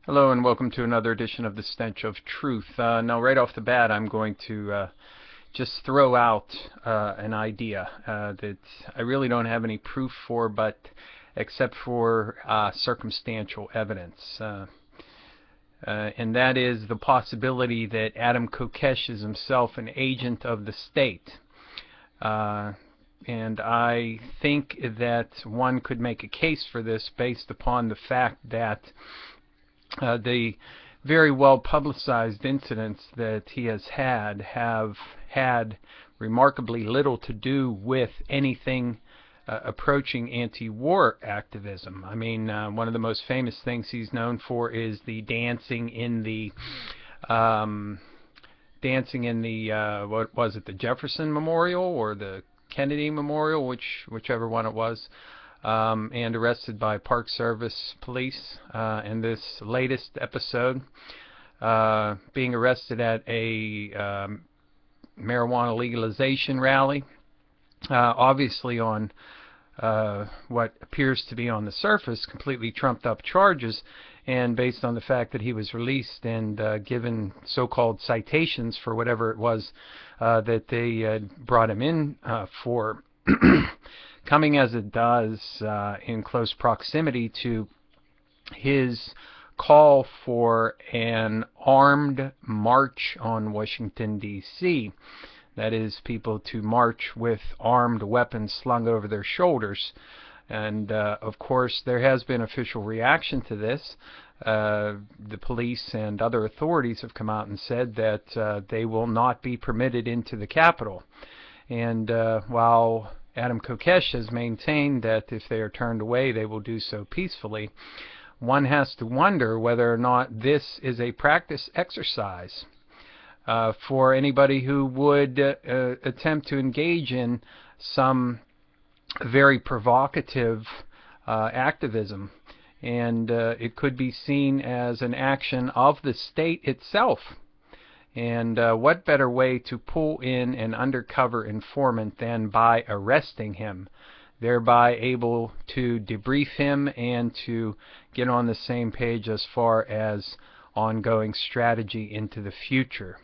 Hello and welcome to another edition of the Stench of Truth. Now, right off the bat, I'm going to just throw out an idea that I really don't have any proof for, but except for circumstantial evidence. And that is the possibility that Adam Kokesh is himself an agent of the state. And I think that one could make a case for this based upon the fact that the very well publicized incidents that he has had have had remarkably little to do with anything approaching anti-war activism. I mean, one of the most famous things he's known for is the dancing in the what was it, the Jefferson Memorial or the Kennedy Memorial, whichever one it was. And arrested by Park Service police. In this latest episode, being arrested at a marijuana legalization rally, obviously on what appears to be on the surface completely trumped up charges, and based on the fact that he was released and given so-called citations for whatever it was that they brought him in for. Coming as it does in close proximity to his call for an armed march on Washington, D.C. That is, people to march with armed weapons slung over their shoulders. And, of course, there has been official reaction to this. The police and other authorities have come out and said that they will not be permitted into the Capitol. And while Adam Kokesh has maintained that if they are turned away, they will do so peacefully, one has to wonder whether or not this is a practice exercise for anybody who would attempt to engage in some very provocative activism. And it could be seen as an action of the state itself. And what better way to pull in an undercover informant than by arresting him, thereby able to debrief him and to get on the same page as far as ongoing strategy into the future.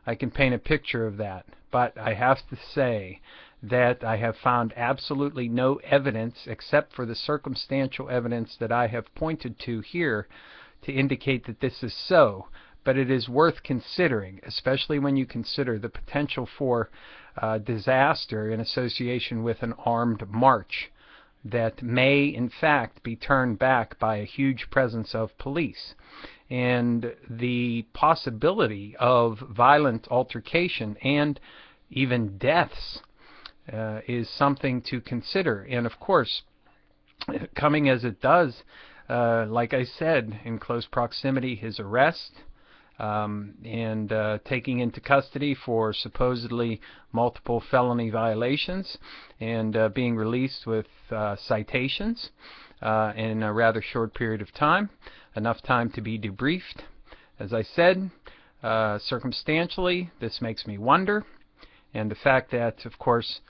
I can paint a picture of that, but I have to say that I have found absolutely no evidence except for the circumstantial evidence that I have pointed to here to indicate that this is so. But it is worth considering, especially when you consider the potential for disaster in association with an armed march that may, in fact, be turned back by a huge presence of police. And the possibility of violent altercation and even deaths is something to consider. And, of course, coming as it does, like I said, in close proximity, his arrest, and taking into custody for supposedly multiple felony violations, and being released with citations in a rather short period of time, enough time to be debriefed. As I said, circumstantially, this makes me wonder, and the fact that, of course,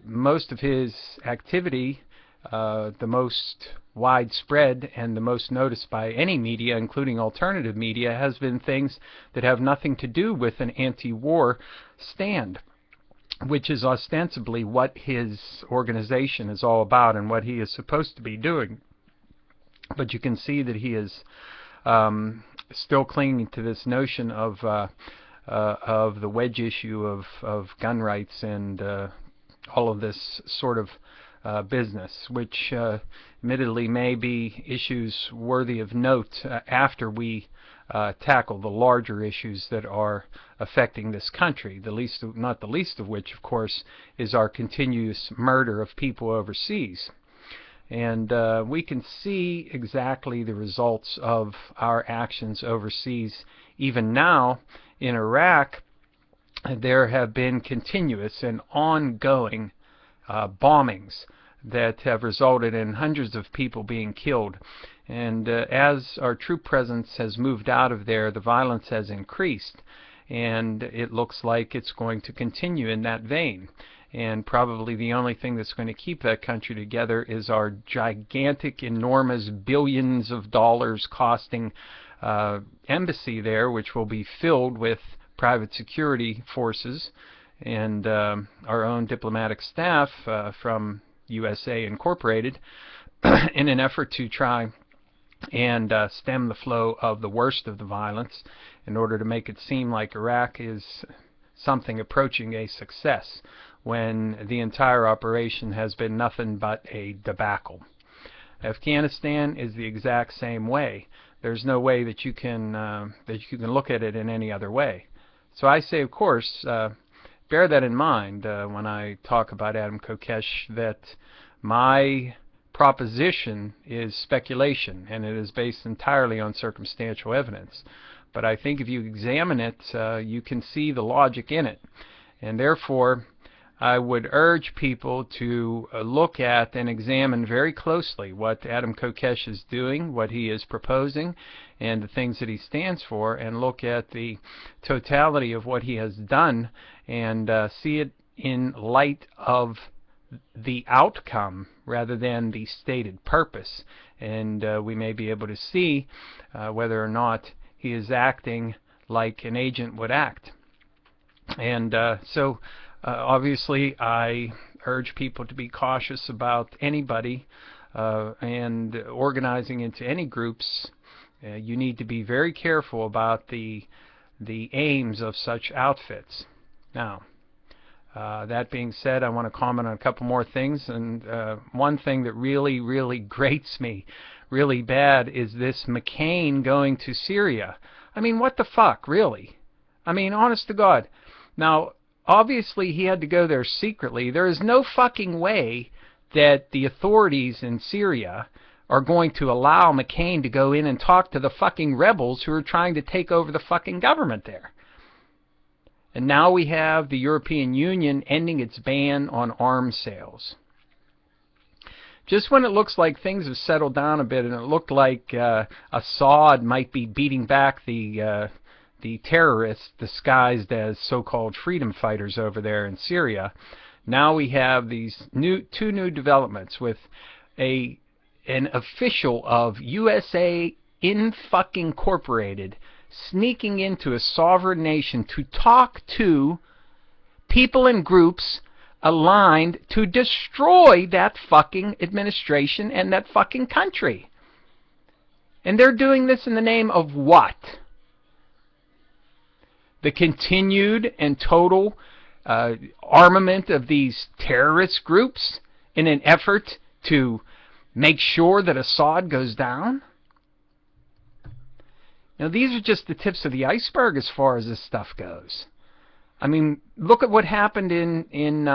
most of his activity, the most widespread and the most noticed by any media, including alternative media, has been things that have nothing to do with an anti-war stand, which is ostensibly what his organization is all about and what he is supposed to be doing. But you can see that he is still clinging to this notion of the wedge issue of gun rights and all of this sort of business, which admittedly may be issues worthy of note after we tackle the larger issues that are affecting this country, not the least of which, of course, is our continuous murder of people overseas. And we can see exactly the results of our actions overseas. Even now in Iraq, there have been continuous and ongoing bombings that have resulted in hundreds of people being killed. And as our troop presence has moved out of there, the violence has increased, and it looks like it's going to continue in that vein. and probably the only thing that's going to keep that country together is our gigantic, enormous, billions of dollars costing embassy there, which will be filled with private security forces and our own diplomatic staff from USA Incorporated in an effort to try and stem the flow of the worst of the violence in order to make it seem like Iraq is something approaching a success when the entire operation has been nothing but a debacle. Afghanistan is the exact same way. There's no way that you can look at it in any other way. So I say, of course, bear that in mind when I talk about Adam Kokesh, that my proposition is speculation, and it is based entirely on circumstantial evidence. But I think if you examine it, you can see the logic in it. And therefore, I would urge people to look at and examine very closely what Adam Kokesh is doing, what he is proposing, and the things that he stands for, and look at the totality of what he has done and see it in light of the outcome rather than the stated purpose. And we may be able to see whether or not he is acting like an agent would act. And so obviously I urge people to be cautious about anybody and organizing into any groups. You need to be very careful about the aims of such outfits. Now, that being said, I want to comment on a couple more things, and one thing that really grates me really bad is this McCain going to Syria. I mean, what the fuck, really? I mean, honest to God. Now, obviously he had to go there secretly. There is no fucking way that the authorities in Syria are going to allow McCain to go in and talk to the fucking rebels who are trying to take over the fucking government there. And now we have the European Union ending its ban on arms sales. Just when it looks like things have settled down a bit and it looked like Assad might be beating back the terrorists disguised as so-called freedom fighters over there in Syria, now we have these two new developments with an official of USA Incorporated sneaking into a sovereign nation to talk to people and groups aligned to destroy that fucking administration and that fucking country. And they're doing this in the name of what? The continued and total armament of these terrorist groups in an effort to make sure that Assad goes down? Now, these are just the tips of the iceberg as far as this stuff goes. I mean, look at what happened in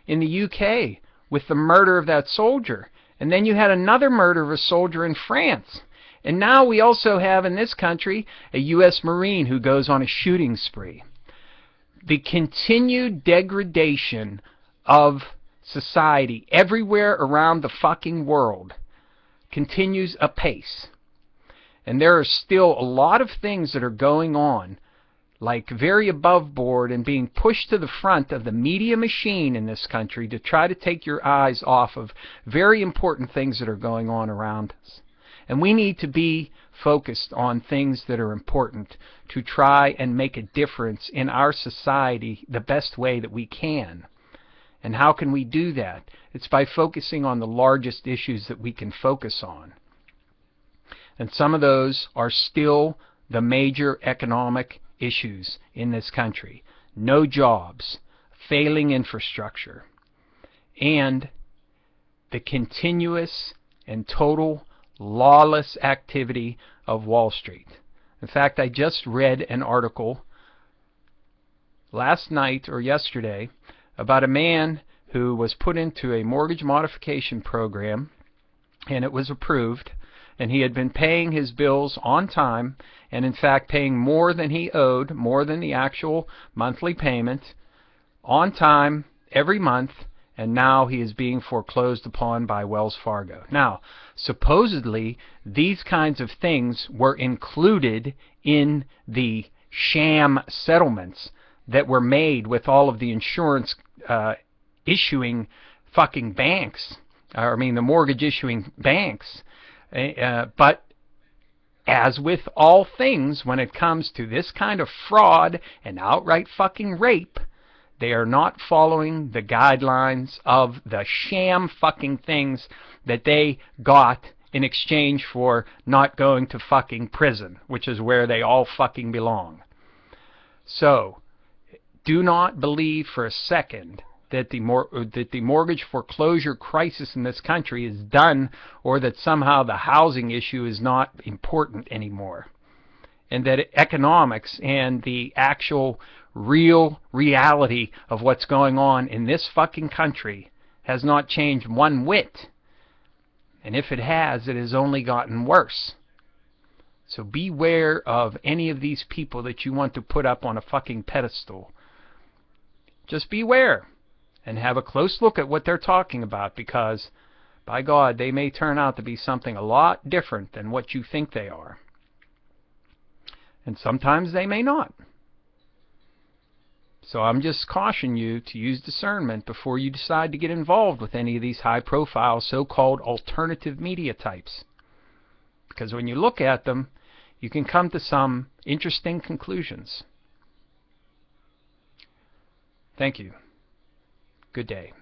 the UK with the murder of that soldier. And then you had another murder of a soldier in France. And now we also have in this country a U.S. Marine who goes on a shooting spree. The continued degradation of society everywhere around the fucking world continues apace. And there are still a lot of things that are going on, like very above board and being pushed to the front of the media machine in this country to try to take your eyes off of very important things that are going on around us. And we need to be focused on things that are important to try and make a difference in our society the best way that we can. And how can we do that? It's by focusing on the largest issues that we can focus on. And some of those are still the major economic issues in this country. No jobs, failing infrastructure, and the continuous and total lawless activity of Wall Street. In fact, I just read an article last night or yesterday about a man who was put into a mortgage modification program, and it was approved, and he had been paying his bills on time, and in fact paying more than he owed, more than the actual monthly payment, on time, every month, and now he is being foreclosed upon by Wells Fargo. Now, supposedly, these kinds of things were included in the sham settlements that were made with all of the insurance issuing fucking banks, or I mean the mortgage issuing banks, but as with all things, when it comes to this kind of fraud and outright fucking rape, they are not following the guidelines of the sham fucking things that they got in exchange for not going to fucking prison, which is where they all fucking belong. So, do not believe for a second that the mortgage foreclosure crisis in this country is done, or that somehow the housing issue is not important anymore, and that economics and the actual real reality of what's going on in this fucking country has not changed one whit. And if it has only gotten worse. So beware of any of these people that you want to put up on a fucking pedestal. Just beware and have a close look at what they're talking about, because, by God, they may turn out to be something a lot different than what you think they are. And sometimes they may not. So I'm just cautioning you to use discernment before you decide to get involved with any of these high-profile so-called alternative media types. Because when you look at them, you can come to some interesting conclusions. Thank you. Good day.